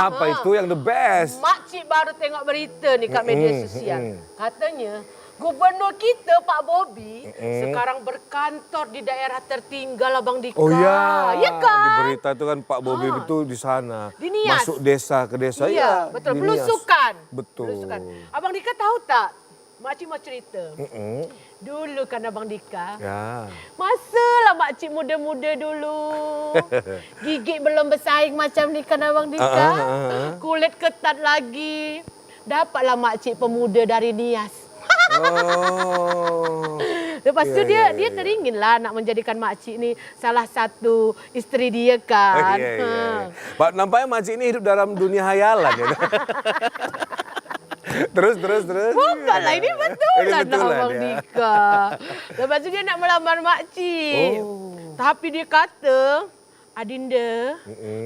Apa itu yang the best? Makcik baru tengok berita nih kat media sosial. Katanya gubernur kita Pak Bobi sekarang berkantor di daerah tertinggal Abang Dika. Oh ya, Ya kan? di berita itu kan Pak Bobi itu di sana. Di Nias. Masuk desa ke desa. Iya, betul. di Nias. Belusukan. Betul. Belusukan. Abang Dika tahu tak? Makcik mau cerita. Dulu kan Abang Dika. Ya. Masalah makcik muda-muda dulu. Gigi belum bersaing macam ni kan Abang Dika. Kulit ketat lagi. Dapatlah makcik pemuda dari Nias. Oh. Lepas tu dia teringin lah nak menjadikan makcik ni salah satu isteri dia kan. Pak, nampaknya makcik ini hidup dalam dunia hayalan ya. Terus. Bukanlah, ini betulan betulan, Abang Dika. Lepas tu dia nak melamar makcik. Tapi dia kata, Adinda,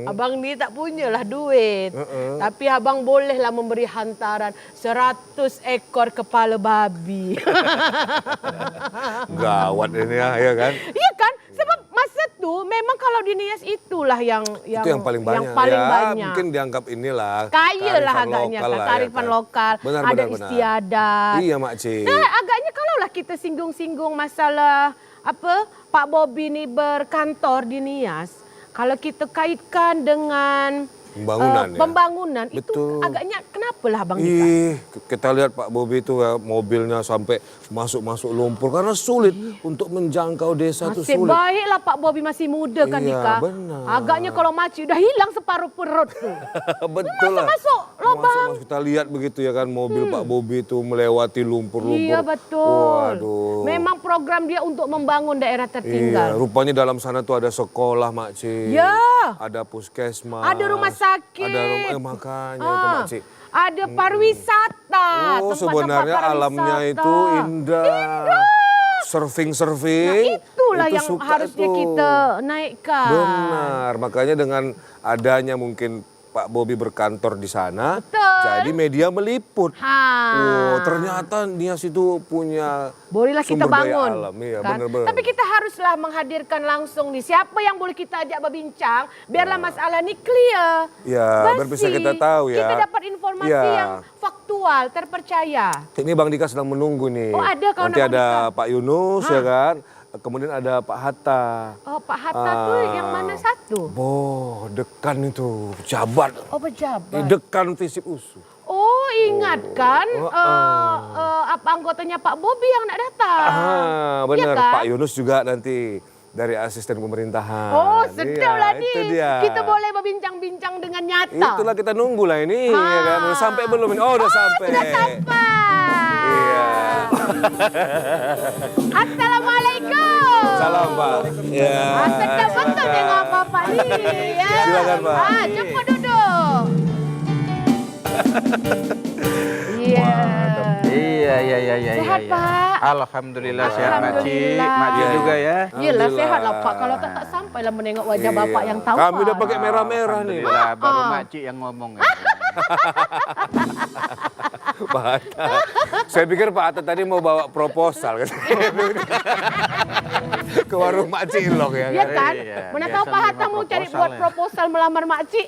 abang ni tak punyalah duit. Tapi abang bolehlah memberi hantaran 100 ekor kepala babi. Gawat ini ya kan? Iya kan? Sebab masa tu memang kalau di Nias itulah yang Itu yang paling banyak. banyak. Mungkin dianggap inilah. Kaya lah agaknya kan, kearifan lokal. Ada Benar. istiadat. Iya makcik. Nah, agaknya kalaulah kita singgung-singgung masalah Pak Bobi ni berkantor di Nias, kalau kita kaitkan dengan pembangunan itu agaknya kenapalah Bang Dika? Kita lihat Pak Bobi itu ya, mobilnya sampai masuk lumpur karena sulit untuk menjangkau desa itu sulit. Baiklah Pak Bobi masih muda kan Dika. Benar. Agaknya kalau makcik udah hilang separuh perut tuh. Betul lah. Masuk lubang. Kita lihat begitu ya kan mobil Pak Bobi itu melewati lumpur-lumpur. Iya betul. Waduh. Memang program dia untuk membangun daerah Iya, tertinggal. rupanya dalam sana tuh ada sekolah makcik. Ya. Ada puskesmas. Ada rumah sakit. Ada makanya itu makcik. Ada pariwisata. Oh, tempat-tempat sebenarnya pariwisata. alamnya itu indah. Surfing. Nah, itulah itu yang suka harusnya tuh. kita naikkan. Benar, makanya dengan adanya mungkin Pak Bobi berkantor di sana, Betul. jadi media meliput. Ha. Oh, ternyata Nias itu punya bolehlah kita sumber daya bangun. alam. Iya, Kan? benar-benar. Tapi kita haruslah menghadirkan langsung nih. Siapa yang boleh kita ajak berbincang, biarlah masalah ini clear. Ya, biar bisa kita tahu ya. Kita dapat informasi Ya. yang faktual, terpercaya. Ini Bang Dika sedang menunggu nih. Oh, ada kawan Nanti Abang ada Dika? Pak Yunus ya kan. Kemudian ada Pak Hatta. Oh, Pak Hatta tuh yang mana satu? Dekan itu, pejabat. Oh, pejabat. Dekan Visip USU. Oh, ingat kan apa anggotanya Pak Bobi yang nak datang? Benar. Iya kan? Pak Yunus juga nanti dari asisten pemerintahan. Oh, sedap lah Itu nih. dia. Kita boleh berbincang-bincang dengan nyata. Itulah kita nunggu lah ini. Ya kan? Udah sampai belum ini? Oh, udah sampai. Sudah sampai. Iya. Assalamualaikum. Salam Pak. Ya. Sedap betul tengok Bapak ni. Ya. Silakan Pak. Cepat duduk. Iya. Iya. Sehat, Pak? Alhamdulillah sehat makcik. Alhamdulillah. Makcik juga ya. Iyalah sehat lah Pak. Kalau tak sampailah menengok wajah Bapak yang tampan. Kami udah pakai merah-merah nih. Alhamdulillah baru makcik yang ngomong. Ya. Pak Hatta. Saya pikir Pak Hatta tadi mau bawa proposal ke warung Mak Cilok ya Iya kan. kan? Iya, Mana biasa tahu Pak Hatta nerima mau cari proposal buat ya. proposal melamar makcik.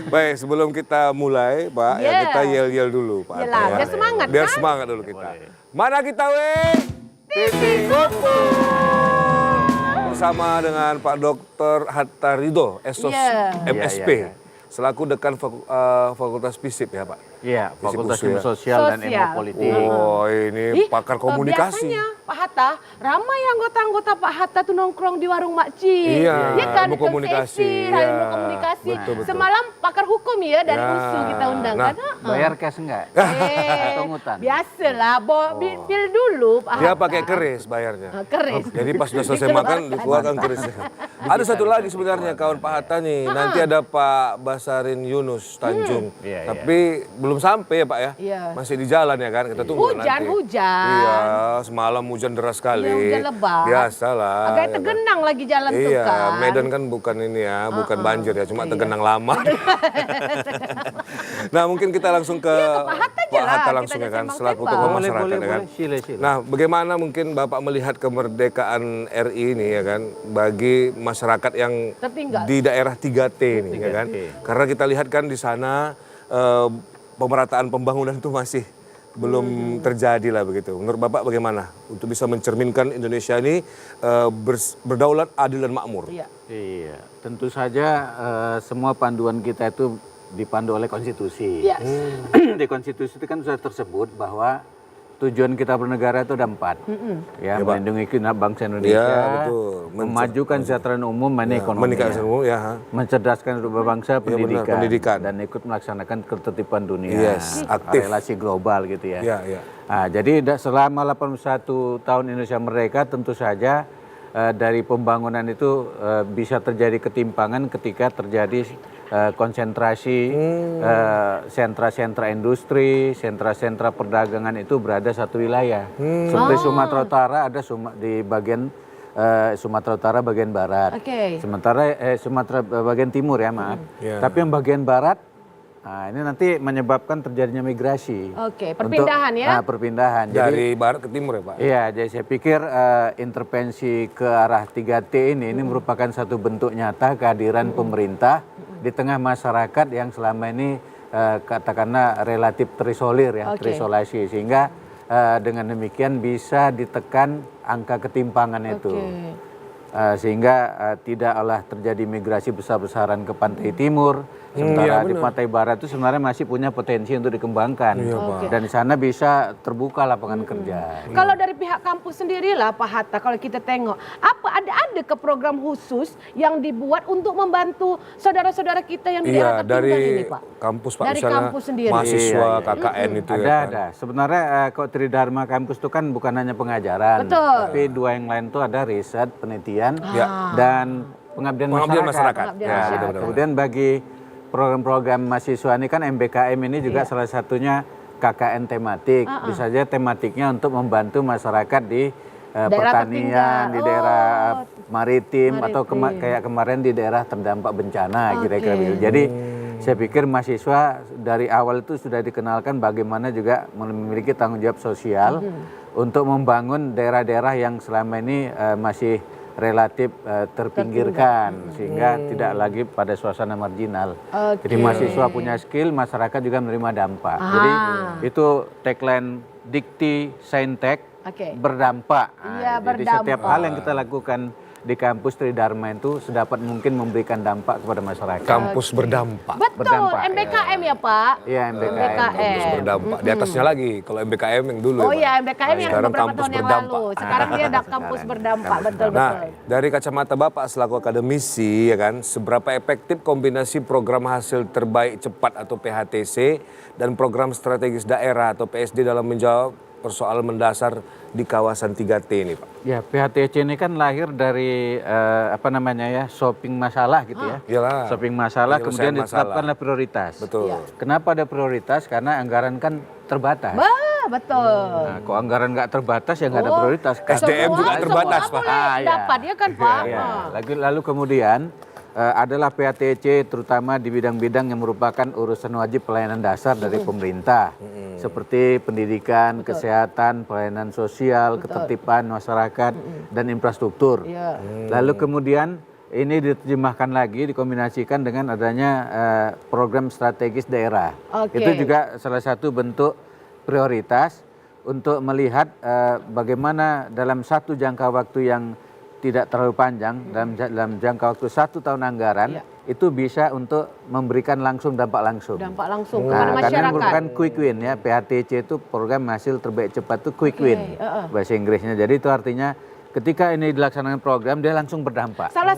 Baik, sebelum kita mulai Pak, ya Yeah. kita yel-yel dulu Pak Hatta. Yelah, ya. biar semangat Biar kan? semangat dulu kita. Mana kita weh? TV Kupu. Bersama dengan Pak Dr. Hatta Ridho, Esos Yeah. MSP. Iya. Selaku dekan Fakultas FISIP ya Pak. Iya, Fakultas Ilmu Ilmu Sosial dan Ilmu Sosial. Politik. Oh ini pakar komunikasi. Biasanya Pak Hatta, ramai anggota-anggota Pak Hatta tuh nongkrong di warung makcik. Iya, Ya kan? ilmu komunikasi. Ilmu Iya, komunikasi. betul. Semalam pakar hukum ya dari Ya. USU kita undang Nah. kan. Bayar cash enggak? Atau ngutang? Biasalah, pil dulu Pak Dia Hatta. pakai keris bayarnya. Keris. Jadi pas sudah selesai makan dikeluarkan kerisnya. Ada satu lagi sebenarnya kawan Pak Hatta nih. Nanti ada Pak Basarin Yunus Tanjung. Iya, Tapi belum sampai ya Pak ya. Iya. Masih di jalan ya kan. Kita tunggu nanti. Hujan. Iya, semalam hujan deras sekali. Iya, hujan lebat. Biasalah. Agak ya kan. tergenang lagi jalan tuh Iya, kan. Medan kan bukan ini ya, bukan banjir ya, cuma tergenang lama. Nah mungkin kita langsung ke Pak Hatta Boleh lah, Hatta kita langsung ya ajak kan, sembang selaku tembak. tokoh Boleh, masyarakat boleh, ya kan. boleh. Sila. Nah, bagaimana mungkin Bapak melihat kemerdekaan RI ini ya kan bagi masyarakat yang Tertinggal. di daerah 3T ini ya kan. 3T. Karena kita lihat kan di sana pemerataan pembangunan itu masih belum terjadi lah begitu. Menurut Bapak bagaimana untuk bisa mencerminkan Indonesia ini berdaulat, adil dan makmur? Iya. Iya, tentu saja semua panduan kita itu dipandu oleh konstitusi. Yes. Di konstitusi itu kan sudah tersebut bahwa tujuan kita bernegara itu ada 4. Ya, melindungi bangsa Indonesia, Ya, betul. memajukan kesejahteraan umum, ekonomi, Menikah semua ya. mencerdaskan hidup berbangsa, benar, pendidikan. dan ikut melaksanakan ketertiban dunia, Yes, aktif. relasi global gitu ya. Ya, ya. Nah, jadi selama 81 tahun Indonesia merdeka tentu saja dari pembangunan itu bisa terjadi ketimpangan ketika terjadi konsentrasi sentra-sentra industri, sentra-sentra perdagangan itu berada satu wilayah. Seperti Sumatera Utara ada di bagian Sumatera Utara bagian barat. Oke. Sementara Sumatera bagian timur ya maaf. Ya. Tapi yang bagian barat, nah ini nanti menyebabkan terjadinya migrasi. Oke, perpindahan ya? Perpindahan. Dari barat ke timur ya Pak? Iya, jadi saya pikir intervensi ke arah 3T ini merupakan satu bentuk nyata kehadiran pemerintah di tengah masyarakat yang selama ini katakanlah relatif terisolir ya, terisolasi, sehingga dengan demikian bisa ditekan angka ketimpangan itu. Sehingga tidaklah terjadi migrasi besar-besaran ke pantai timur, sementara di pantai barat itu sebenarnya masih punya potensi untuk dikembangkan. Dan di sana bisa terbuka lapangan kerja. Kalau dari pihak kampus sendirilah Pak Hatta, kalau kita tengok, apa ada ke program khusus yang dibuat untuk membantu saudara-saudara kita yang di daerah tertinggal dari ini Pak? kampus Pak, Dari misalnya kampus sendiri. mahasiswa KKN itu ya kan? Ada. Sebenarnya kok Tridharma kampus itu kan bukan hanya pengajaran, Betul. tapi dua yang lain itu ada riset, penelitian, Ya. dan pengabdian masyarakat. Pengabdian Ya, masyarakat. kemudian bagi program-program mahasiswa ini kan MBKM ini juga salah satunya KKN tematik. Bisa saja tematiknya untuk membantu masyarakat di Daerah pertanian, tertinggal. di daerah maritim, Maritim. atau kayak kemarin di daerah terdampak bencana kira-kira begitu. Jadi saya pikir mahasiswa dari awal itu sudah dikenalkan bagaimana juga memiliki tanggung jawab sosial untuk membangun daerah-daerah yang selama ini masih relatif terpinggirkan, sehingga tidak lagi pada suasana marginal. Jadi mahasiswa punya skill, masyarakat juga menerima dampak. Jadi itu tagline Dikti Saintek, berdampak. Iya, Jadi setiap hal yang kita lakukan di kampus Tridharma itu sedapat mungkin memberikan dampak kepada masyarakat. Kampus berdampak. Betul, Berdampak, MBKM ya Pak? Iya, MBKM. Kampus berdampak. Di atasnya lagi, kalau MBKM yang dulu Oh ya Pak. iya, MBKM yang Sekarang beberapa kampus tahun yang berdampak. lalu. Sekarang dia ada kampus berdampak, betul-betul. Nah, dari kacamata Bapak selaku akademisi ya kan, seberapa efektif kombinasi program hasil terbaik cepat atau PHTC dan program strategis daerah atau PSD dalam menjawab persoalan mendasar di kawasan 3T ini Pak? Ya, PHTC ini kan lahir dari shopping masalah gitu ya. Iyalah. Shopping masalah, kemudian Penyelesaian ditetapkanlah prioritas. Betul. Kenapa ada prioritas? Karena anggaran kan terbatas. Betul. Nah, kok anggaran nggak terbatas ya nggak ada prioritas. SDM juga terbatas, semua Pak. boleh dapat ya kan Pak? Ya. Lalu kemudian adalah PHTC terutama di bidang-bidang yang merupakan urusan wajib pelayanan dasar dari pemerintah. Seperti pendidikan, kesehatan, pelayanan sosial, ketertiban masyarakat, dan infrastruktur. Lalu kemudian ini diterjemahkan lagi, dikombinasikan dengan adanya program strategis daerah. Itu juga salah satu bentuk prioritas untuk melihat bagaimana dalam satu jangka waktu yang tidak terlalu panjang, dalam jangka waktu 1 tahun anggaran, itu bisa untuk memberikan langsung dampak langsung. Dampak langsung Nah, kepada karena masyarakat. merupakan quick win ya, PHTC itu program hasil terbaik cepat itu quick win bahasa Inggrisnya. Jadi itu artinya ketika ini dilaksanakan program dia langsung berdampak. Salah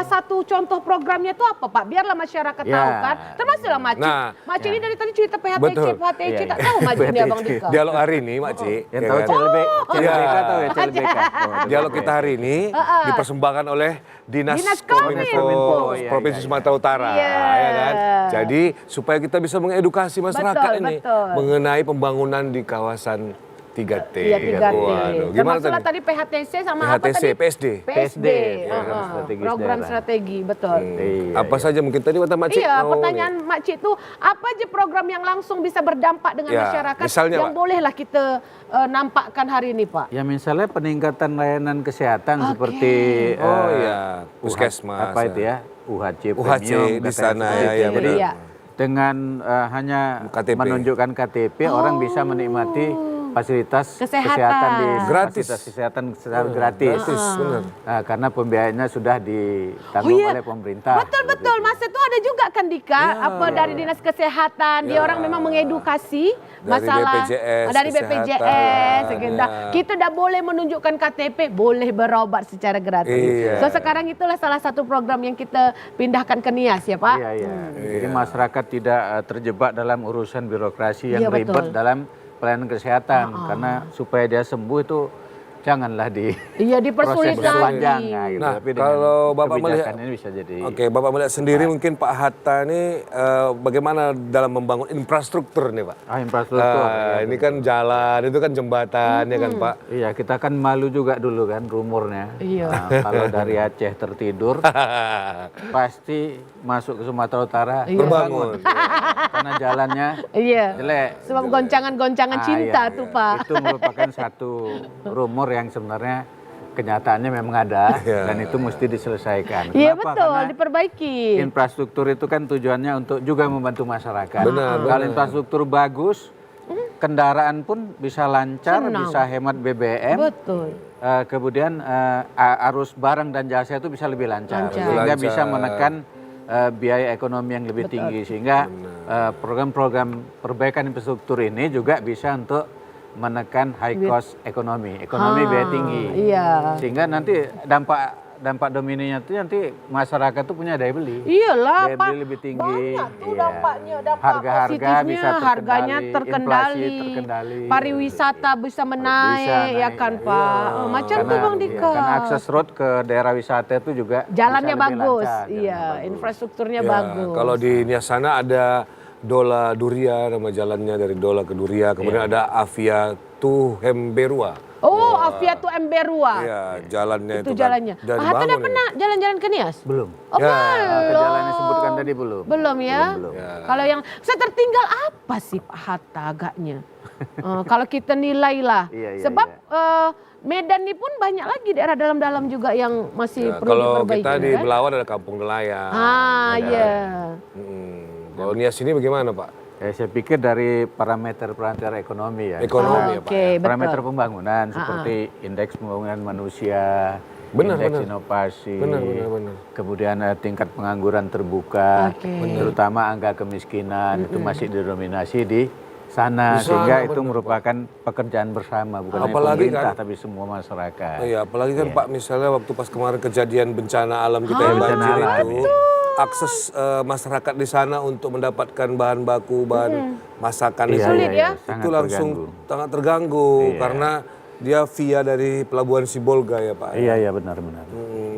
satu contoh programnya itu apa Pak? Biarlah masyarakat tahu kan. Termasuklah Maci. Nah, Maci ini dari tadi cerita PHTC, Betul. PHTC tak tahu Maci ini Abang Dika. Dialog hari ini, Makci. Yang ya tahu kan? CLBK tahu ya CLBK. Dialog kita hari ini dipersembahkan oleh Dinas Kominfo. Provinsi Sumatera Utara, ya kan? Jadi supaya kita bisa mengedukasi masyarakat Betul, ini betul. mengenai pembangunan di kawasan 3T. Iya 3T. Waduh, gimana Termasuklah tadi PHTC sama apa PHTC, tadi? PSD. PSD. Program Strategis Program Daerah. strategi, betul. Iya, Apa saja mungkin tadi kata Mak Cik? Iya, mau pertanyaan Mak Cik itu apa aja program yang langsung bisa berdampak dengan Ya, masyarakat misalnya, yang Pak. bolehlah kita nampakkan hari ini, Pak? Ya misalnya peningkatan layanan kesehatan Oke. seperti Oh iya, puskesmas. apa itu ya UHC UHC premium di katanya sana seperti ya, itu. yang Jadi Iya. dengan hanya KTP. menunjukkan KTP orang bisa menikmati fasilitas Kesehatan. di Gratis. fasilitas kesehatan secara gratis. Gratis, benar. Nah, karena pembiayaannya sudah ditanggung oleh pemerintah. Betul. Masa itu ada juga kan Dika, dari Dinas Kesehatan, dia orang memang mengedukasi Dari masalah BPJS, dari BPJS. kesehatan. Gitu. Kita dah boleh menunjukkan KTP, boleh berobat secara gratis. Iya. So sekarang itulah salah satu program yang kita pindahkan ke NIAS ya Pak. Iya, iya. Jadi masyarakat tidak terjebak dalam urusan birokrasi yang Iya, ribet betul. dalam pelayanan kesehatan. Karena supaya dia sembuh itu janganlah di Iya proses dipersulit panjang. lagi. Nah, gitu. Nah, Tapi dengan kalau Bapak melihat, kebijakan ini bisa jadi Oke, Bapak melihat sendiri mungkin Pak Hatta ini bagaimana dalam membangun infrastruktur nih Pak? infrastruktur. Ini kan jalan, itu kan jembatan ya kan Pak? Iya, kita kan malu juga dulu kan rumornya. Iya. Nah, kalau dari Aceh tertidur, pasti masuk ke Sumatera Utara Berbangun. karena jalannya Iya. jelek. Sebab goncangan-goncangan cinta Iya, tuh iya. Pak. Itu merupakan satu rumor yang sebenarnya kenyataannya memang ada dan itu mesti diselesaikan. Iya Kenapa? betul, Karena diperbaiki. infrastruktur itu kan tujuannya untuk juga membantu masyarakat. Benar, Kalau infrastruktur bagus, kendaraan pun bisa lancar, Senang. bisa hemat BBM. Betul. Kemudian arus barang dan jasa itu bisa lebih lancar, Lancar. sehingga Lancar. bisa menekan biaya ekonomi yang lebih tinggi, sehingga program-program perbaikan infrastruktur ini juga bisa untuk menekan high cost ekonomi biaya tinggi, Iya. sehingga nanti dampak dominonya itu nanti masyarakat tuh punya daya beli. Iyalah Daya Pak, beli lebih tinggi. banyak tuh Iya. dampaknya, dampak Harga-harga positifnya, bisa terkendali, harganya terkendali, inflasi terkendali. pariwisata bisa menaik, Bisa ya naik, kan iya. Pak. Oh, macam tuh Bang Dika. Karena akses road ke daerah wisata itu juga Jalannya bisa lebih bagus, lancar, iya, jalannya bagus. infrastrukturnya Ya, bagus. kalau di Nias sana ada Dola Duria, nama jalannya dari Dola ke Duria. Kemudian ada Avia Tuhemberua. Oh, Afiatu Emberua. Iya, jalannya Itu itu jalannya. Kan, dan Pak Hatta udah dibangun pernah jalan-jalan ke Nias? Belum. Oh, Ya, Ke jalan yang disebutkan tadi belum. Belum ya? Belum. Kalau yang saya tertinggal apa sih Pak Hatta agaknya? Kalau kita nilai lah. Iya, iya, Sebab Medan ini pun banyak lagi daerah dalam-dalam juga yang masih Ya, perlu kalau diperbaiki. kita di kan? Belawan ada Kampung Nelayan. Iya. Kalau Nias ini bagaimana Pak? Saya pikir dari parameter ekonomi ya. Ekonomi ya Pak. Oke, ya? betul. Parameter pembangunan seperti indeks pembangunan manusia, Benar, indeks benar. inovasi, Benar. kemudian tingkat pengangguran terbuka, Oke. terutama angka kemiskinan itu masih didominasi di sana, Di sana, sehingga itu benar, merupakan pekerjaan bersama bukan hanya Apalagi pemerintah kan- tapi semua masyarakat. Iya, apalagi kan Pak misalnya waktu pas kemarin kejadian bencana alam kita yang bencana banjir alam, itu, akses masyarakat di sana untuk mendapatkan bahan baku, bahan masakan Iya, itu, Sulit ya? sangat itu langsung terganggu. sangat terganggu karena dia via dari pelabuhan Sibolga ya Pak. Iya benar-benar.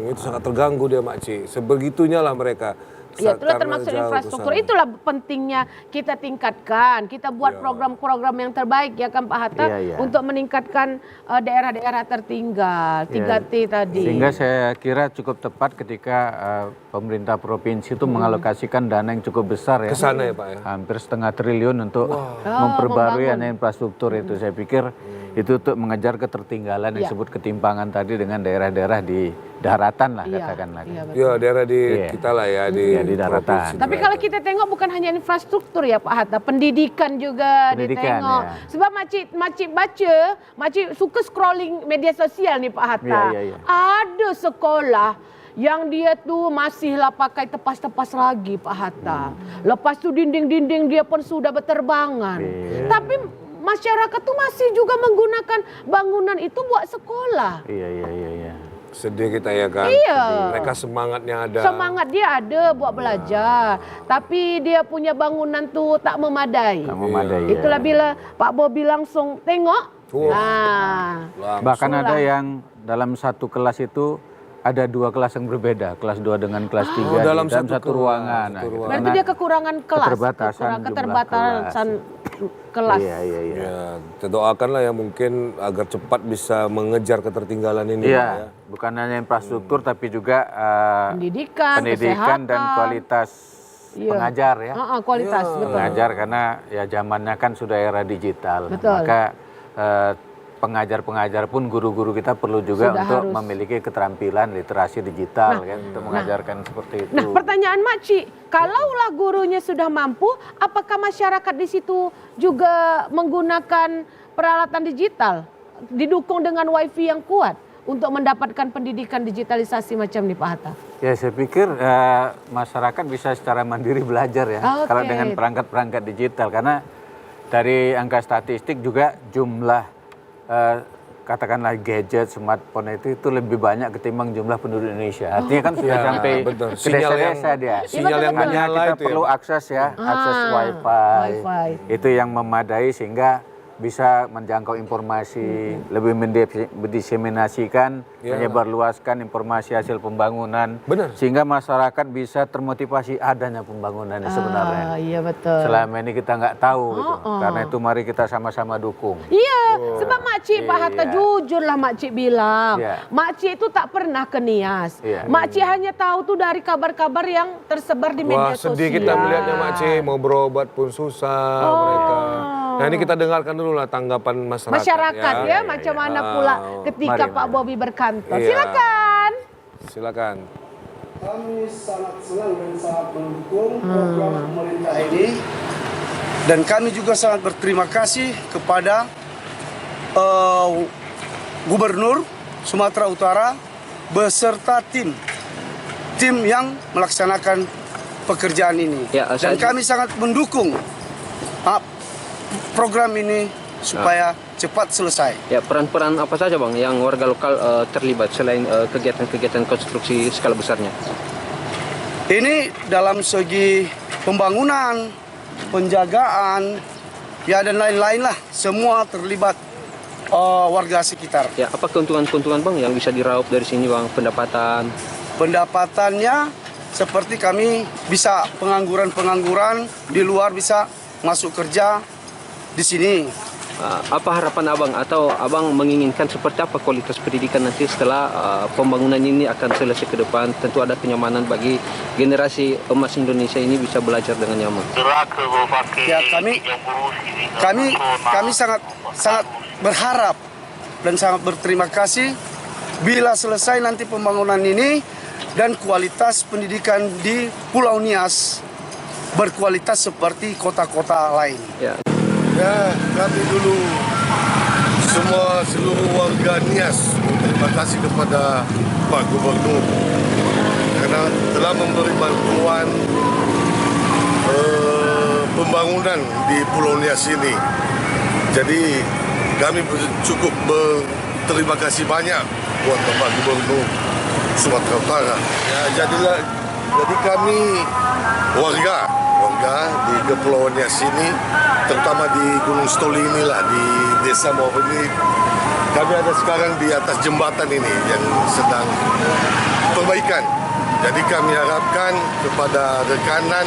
Itu sangat terganggu dia Makci. Sebegitunya lah mereka. Ya, itulah Karena termasuk jauh ke infrastruktur. sana. Itulah pentingnya kita tingkatkan. Kita buat program-program yang terbaik ya kan Pak Hatta Iya, iya. untuk meningkatkan daerah-daerah tertinggal. 3T tadi. Sehingga saya kira cukup tepat ketika pemerintah provinsi itu mengalokasikan dana yang cukup besar ya. Ke sana ya Pak ya. Hampir setengah triliun untuk memperbarui infrastruktur itu. Saya pikir itu untuk mengejar ketertinggalan yang Iya. disebut ketimpangan tadi dengan daerah-daerah di daratan lah Iya, katakanlah. iya, betul. Ya daerah di Iya. kita lah ya di, Iya, di daratan. provinsi Tapi daratan. kalau kita tengok bukan hanya infrastruktur ya Pak Hatta, pendidikan juga Pendidikan, ditengok. ya. Sebab makcik baca, makcik suka scrolling media sosial nih Pak Hatta. Iya, iya, iya. Ada sekolah yang dia tuh masihlah pakai tepas-tepas lagi Pak Hatta. Lepas tu dinding-dinding dia pun sudah berterbangan. Iya. Tapi masyarakat tuh masih juga menggunakan bangunan itu buat sekolah. Iya. Sedih kita ya kan. Iya. Mereka semangatnya ada. Semangat dia ada buat belajar, tapi dia punya bangunan tuh tak memadai. Tak memadai, ya. Itulah bila Pak Bobi langsung tengok. Wah. Nah, Langsung. Bahkan ada yang dalam satu kelas itu ada dua kelas yang berbeda, kelas 2 dengan kelas 3 dalam dalam satu satu kelas, ruangan. satu ruangan. berarti dia kekurangan kelas, keterbatasan jumlah keterbatasan kelas. kelas. Iya. Ya, kita doakanlah ya mungkin agar cepat bisa mengejar ketertinggalan ini. Iya, bukan hanya infrastruktur tapi juga Pendidikan, pendidikan dan kesehatan. kualitas pengajar ya. Kualitas, betul. Pengajar karena ya zamannya kan sudah era digital. Betul. Maka pengajar-pengajar pun guru-guru kita perlu juga Sudah untuk harus. memiliki keterampilan literasi digital kan untuk mengajarkan seperti itu. Nah, pertanyaan Makcik, kalaulah gurunya sudah mampu, apakah masyarakat di situ juga menggunakan peralatan digital, didukung dengan wifi yang kuat untuk mendapatkan pendidikan digitalisasi macam di Pak Hatta? Ya saya pikir masyarakat bisa secara mandiri belajar ya kalau dengan perangkat-perangkat digital karena dari angka statistik juga jumlah katakanlah gadget, smartphone itu lebih banyak ketimbang jumlah penduduk Indonesia. Artinya kan sudah sampai betul. ke desa-desa dia. Sinyal yang Hanya menyala kita itu perlu ya. akses ya, akses wifi. Itu yang memadai sehingga bisa menjangkau informasi, lebih mendiseminasikan, menyebarluaskan informasi hasil pembangunan, Benar. sehingga masyarakat bisa termotivasi adanya pembangunan sebenarnya. Iya betul. Selama ini kita nggak tahu gitu, karena itu mari kita sama-sama dukung. Iya, sebab Makcik Pak Hatta jujurlah Makcik bilang, Iya. Makcik itu tak pernah ke Nias. Iya. Makcik hanya tahu tuh dari kabar-kabar yang tersebar di media Wah, sosial. sedih kita melihatnya Makcik, mau berobat pun susah mereka. Nah, ini kita dengarkan dulu lah tanggapan masyarakat ya, macam mana pula ketika Mari, Pak Bobi berkantor. Iya. Silakan. Silakan. Kami sangat senang dan sangat mendukung program pemerintah ini. Dan kami juga sangat berterima kasih kepada Gubernur Sumatera Utara beserta tim yang melaksanakan pekerjaan ini. Dan kami sangat mendukung program ini supaya cepat selesai. Ya, peran-peran apa saja Bang yang warga lokal terlibat selain kegiatan-kegiatan konstruksi skala besarnya? Ini dalam segi pembangunan, penjagaan, ya dan lain-lain lah. Semua terlibat warga sekitar. Ya, apa keuntungan-keuntungan Bang yang bisa diraup dari sini Bang? Pendapatan? Pendapatannya seperti kami bisa pengangguran-pengangguran di luar bisa masuk kerja di sini. Apa harapan Abang atau Abang menginginkan seperti apa kualitas pendidikan nanti setelah pembangunan ini akan selesai ke depan? Tentu ada kenyamanan bagi generasi emas Indonesia ini bisa belajar dengan nyaman. Ya, kami sangat berharap dan sangat berterima kasih bila selesai nanti pembangunan ini dan kualitas pendidikan di Pulau Nias berkualitas seperti kota-kota lain. Ya, kami dulu seluruh warga Nias terima kasih kepada Pak Gubernur karena telah memberi bantuan pembangunan di Pulau Nias ini. Jadi kami cukup berterima kasih banyak buat Bapak Gubernur Sumatera Utara. Ya, jadi kami warga di Kepulauan Nias ini, terutama di Gunung Stoli inilah, di Desa Mawar ini, kami ada sekarang di atas jembatan ini yang sedang perbaikan. Jadi kami harapkan kepada rekanan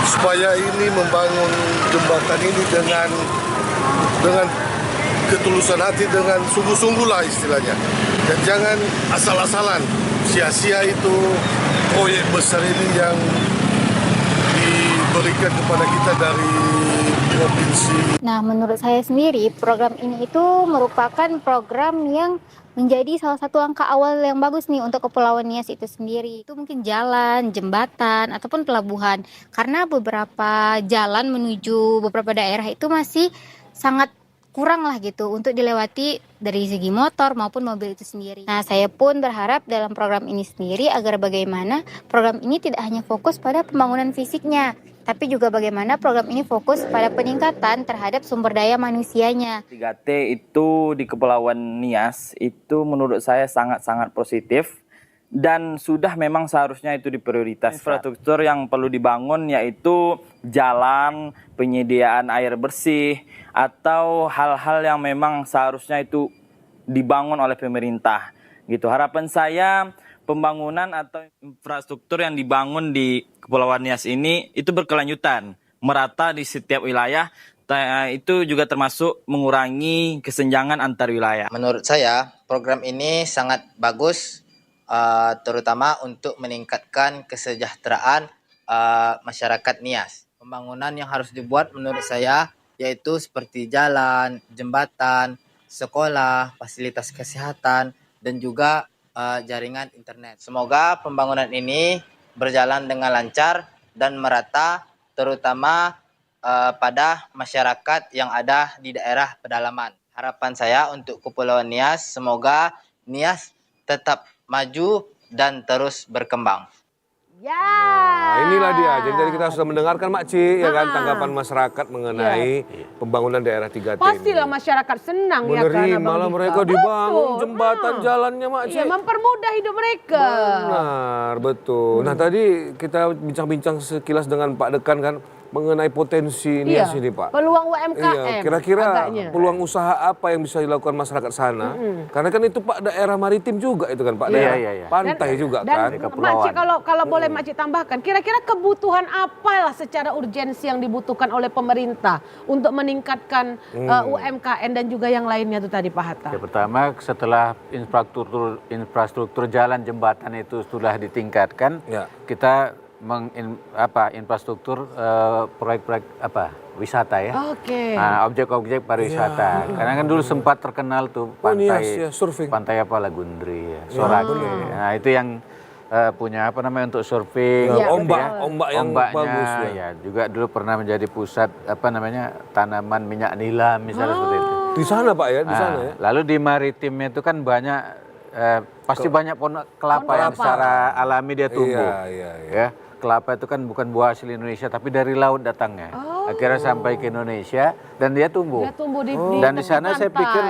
supaya ini membangun jembatan ini dengan ketulusan hati, dengan sungguh-sungguh lah istilahnya. Dan jangan asal-asalan, sia-sia itu proyek besar ini yang diberikan kepada kita dari provinsi. Nah, menurut saya sendiri program ini itu merupakan program yang menjadi salah satu langkah awal yang bagus nih untuk Kepulauan Nias itu sendiri. Itu mungkin jalan, jembatan, ataupun pelabuhan. Karena beberapa jalan menuju beberapa daerah itu masih sangat kurang lah gitu untuk dilewati dari segi motor maupun mobil itu sendiri. Nah, saya pun berharap dalam program ini sendiri agar bagaimana program ini tidak hanya fokus pada pembangunan fisiknya, tapi juga bagaimana program ini fokus pada peningkatan terhadap sumber daya manusianya. 3T itu di Kepulauan Nias itu menurut saya sangat-sangat positif dan sudah memang seharusnya itu diprioritaskan. Infrastruktur yang perlu dibangun yaitu jalan, penyediaan air bersih, atau hal-hal yang memang seharusnya itu dibangun oleh pemerintah. Gitu. Harapan saya pembangunan atau infrastruktur yang dibangun di Kepulauan Nias ini itu berkelanjutan. merata di setiap wilayah. Itu juga termasuk mengurangi kesenjangan antar wilayah. Menurut saya, program ini sangat bagus, terutama untuk meningkatkan kesejahteraan masyarakat Nias. Pembangunan yang harus dibuat menurut saya yaitu seperti jalan, jembatan, sekolah, fasilitas kesehatan, dan juga jaringan internet. Semoga pembangunan ini berjalan dengan lancar dan merata, terutama pada masyarakat yang ada di daerah pedalaman. Harapan saya untuk Kepulauan Nias, semoga Nias tetap maju dan terus berkembang. Ya. Nah, inilah dia. Jadi tadi kita sudah mendengarkan Mak Ci, ya kan, tanggapan masyarakat mengenai pembangunan daerah 3T Pastilah ini. masyarakat senang ya kan Menerima Abang lah Dika. mereka dibangun Betul. jembatan jalannya Mak Ci. Iya, mempermudah hidup mereka. Benar, betul. Nah tadi kita bincang-bincang sekilas dengan Pak Dekan kan mengenai potensi Nias ini Pak. Peluang UMKM. Iya, kira-kira agaknya. peluang usaha apa yang bisa dilakukan masyarakat sana? Karena kan itu Pak daerah maritim juga itu kan Pak, daerah iya. pantai juga Dan kan. Makcik kalau boleh Makcik tambahkan, kira-kira kebutuhan apalah secara urgensi yang dibutuhkan oleh pemerintah untuk meningkatkan UMKM dan juga yang lainnya itu tadi Pak Hatta? Ya, pertama setelah infrastruktur jalan jembatan itu sudah ditingkatkan, Ya. kita infrastruktur proyek-proyek wisata ya. Oke. Nah, objek-objek pariwisata. Karena kan dulu sempat terkenal tuh Nias, pantai ya, surfing. pantai Lagundri ya, Sorake. Nah, itu yang punya untuk surfing, Ya, ombak yang ombaknya, bagus ya. Juga dulu pernah menjadi pusat tanaman minyak nila misalnya seperti itu. Di sana Pak ya, di sana ya. Lalu di maritimnya itu kan banyak pasti banyak pohon kelapa yang secara alami dia tumbuh. Iya. Ya, kelapa itu kan bukan buah asli Indonesia tapi dari laut datangnya. Akhirnya sampai ke Indonesia dan dia tumbuh. Dia tumbuh di Dan di sana saya pantai. pikir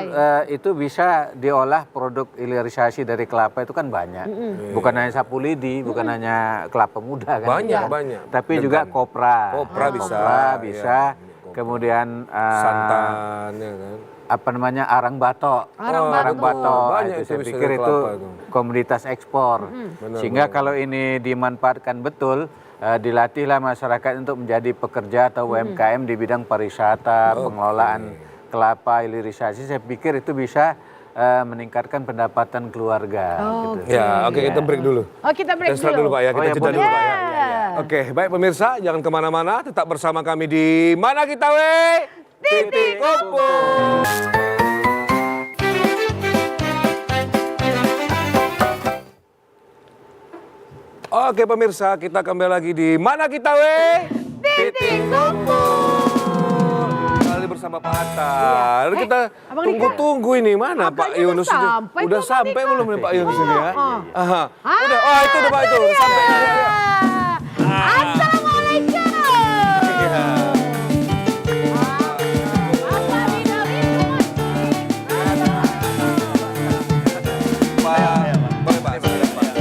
itu bisa diolah produk hilirisasi dari kelapa itu kan banyak. Bukan hanya sapu lidi, bukan hanya kelapa muda kan. Banyak. Tapi juga kopra. Kopra bisa, bisa. iya. Kemudian Santan ya kan. arang batok. Arang batok. Banyak Itu itu saya bisa pikir dari itu kelapa itu. komoditas ekspor. Sehingga kalau ini dimanfaatkan betul, dilatihlah masyarakat untuk menjadi pekerja atau UMKM di bidang pariwisata, pengelolaan kelapa, hilirisasi. Saya pikir itu bisa meningkatkan pendapatan keluarga. Gitu. Ya, oke kita break dulu. Oh, kita break Kita dulu Pak ya, kita jeda dulu Pak ya. Oke, baik pemirsa, jangan kemana-mana, tetap bersama kami di Mana Kita Titik Kumpul. Oke pemirsa, kita kembali lagi di Mana Kita Titik Kumpul. Kali bersama Pak Hatta. Lalu kita Abang tunggu-tunggu ini mana Pak Agaknya Yunus ini? sampai Udah tuh, Pak sampai Dika. belum nih Pak Yunus ini ya? Aha. Ah, Udah, oh itu udah Pak itu, udah sampai. Assalamualaikum. Iya. Boleh Pak, silakan, Pak. Di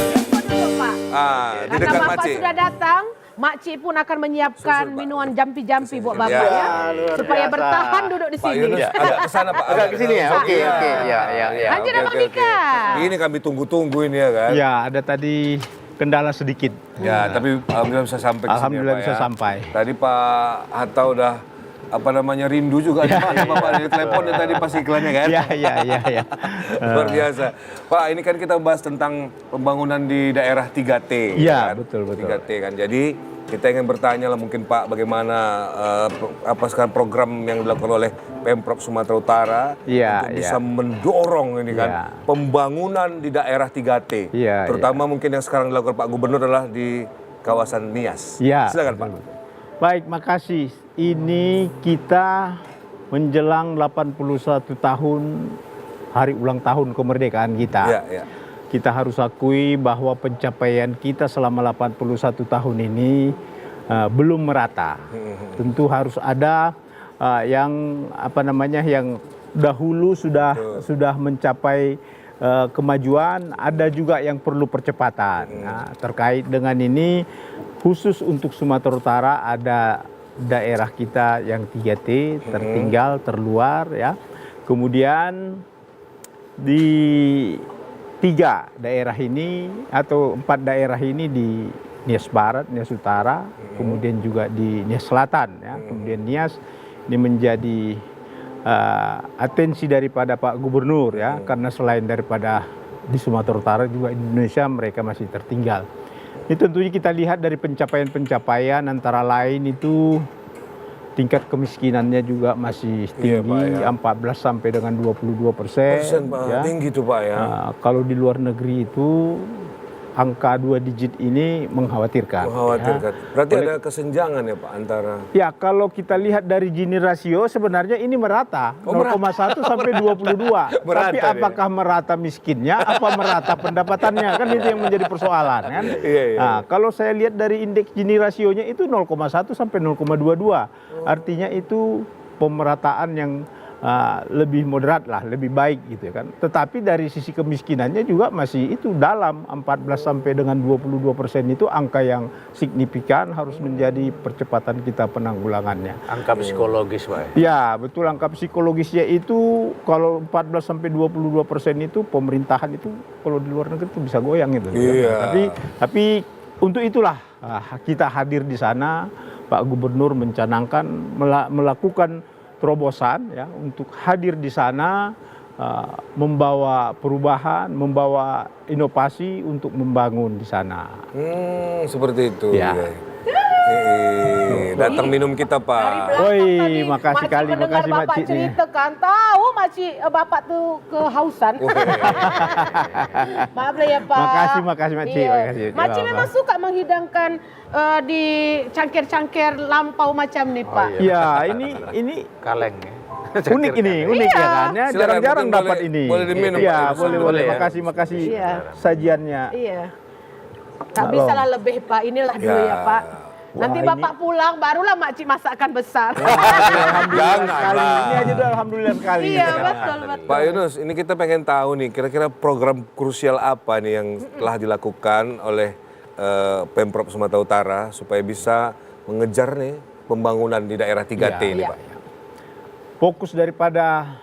Karena dekat Bapak Makcik. sudah datang, Makcik pun akan menyiapkan Susul, Pak. minuman jampi-jampi buat Ya. Bapak ya. luar Supaya biasa. bertahan duduk di Pak sini. Yunus agak ke sana Pak. Agak ke sini ya? Oke, Iya. oke. Ya. Lanjut, Oke, Abang oke, Dika. oke. Ini kami tunggu-tunggu ini ya kan. Ya, ada tadi kendala sedikit. Ya, tapi alhamdulillah bisa sampai ke sini ya, Alhamdulillah Pak, bisa ya. sampai. Tadi Pak Hatta udah rindu juga nih Pak, Bapak dari telepon tadi pas iklannya kan. Ya. Luar biasa. Pak, ini kan kita bahas tentang pembangunan di daerah 3T. Iya, kan? betul. 3T kan. Jadi kita ingin bertanya lah mungkin Pak bagaimana sekarang program yang dilakukan oleh Pemprov Sumatera Utara Iya, untuk bisa mendorong ini kan Iya. pembangunan di daerah 3T. Iya, Terutama mungkin yang sekarang dilakukan Pak Gubernur adalah di kawasan Nias. Iya. Silakan Pak. Baik, makasih. Ini kita menjelang 81 tahun hari ulang tahun kemerdekaan kita. Iya. Kita harus akui bahwa pencapaian kita selama 81 tahun ini belum merata. Tentu harus ada yang dahulu sudah mencapai kemajuan, ada juga yang perlu percepatan. Nah, terkait dengan ini khusus untuk Sumatera Utara ada daerah kita yang 3T tertinggal, terluar ya. Kemudian di 3 daerah ini atau 4 daerah ini Nias Barat, Nias Utara, kemudian juga di Nias Selatan, ya. Kemudian Nias ini menjadi atensi daripada Pak Gubernur, ya, karena selain daripada di Sumatera Utara juga Indonesia mereka masih tertinggal. Ini tentunya kita lihat dari pencapaian-pencapaian antara lain itu tingkat kemiskinannya juga masih tinggi, 14 sampai dengan 22%. Pak, tinggi tuh Pak ya. Kalau di luar negeri itu angka 2 digit ini mengkhawatirkan. Mengkhawatirkan. Ya. Berarti ada kesenjangan ya Pak antara. Ya, kalau kita lihat dari Gini rasio sebenarnya ini merata, 0,1 sampai 22. Tapi apakah merata miskinnya, apa merata pendapatannya, kan itu yang menjadi persoalan kan. Nah, kalau saya lihat dari indeks Gini rasionya itu 0,1 sampai 0,22. Artinya itu pemerataan yang lebih moderat lah, lebih baik gitu kan. Tetapi dari sisi kemiskinannya juga masih itu dalam 14 sampai dengan 22% itu angka yang signifikan, harus menjadi percepatan kita penanggulangannya. Angka psikologis, Pak. Ya, betul, angka psikologisnya itu kalau 14 sampai 22% itu pemerintahan itu kalau di luar negeri itu bisa goyang itu. Tapi untuk itulah kita hadir di sana. Pak Gubernur mencanangkan melakukan terobosan ya untuk hadir di sana, membawa perubahan, membawa inovasi untuk membangun di sana. Seperti itu. Ya. Datang minum kita Pak. Woi, makasih kali, makasih Bapak Makcik nih. ceritakan, tahu Makcik Bapak tuh kehausan. Maaf lah ya Pak. Makasih Makcik. Iya. Makasih. Makcik memang suka menghidangkan di cangkir-cangkir lampau macam nih Pak. Ya, ini Kaleng ya. unik ya kan ya, jarang-jarang dapat ini. Boleh diminum. Iya, Pak. boleh. Ya. Makasih Iya. sajiannya. Iya. Tak bisa lah lebih Pak, inilah dulu ya Pak. Nanti Wah, Bapak pulang, barulah Makcik masakkan besar. Alhamdulillah sekali. Ini aja udah alhamdulillah sekali. Iya, betul. Pak Yunus, ini kita pengen tahu nih, kira-kira program krusial apa nih yang telah dilakukan oleh Pemprov Sumatera Utara supaya bisa mengejar nih pembangunan di daerah 3T ini Pak. Fokus daripada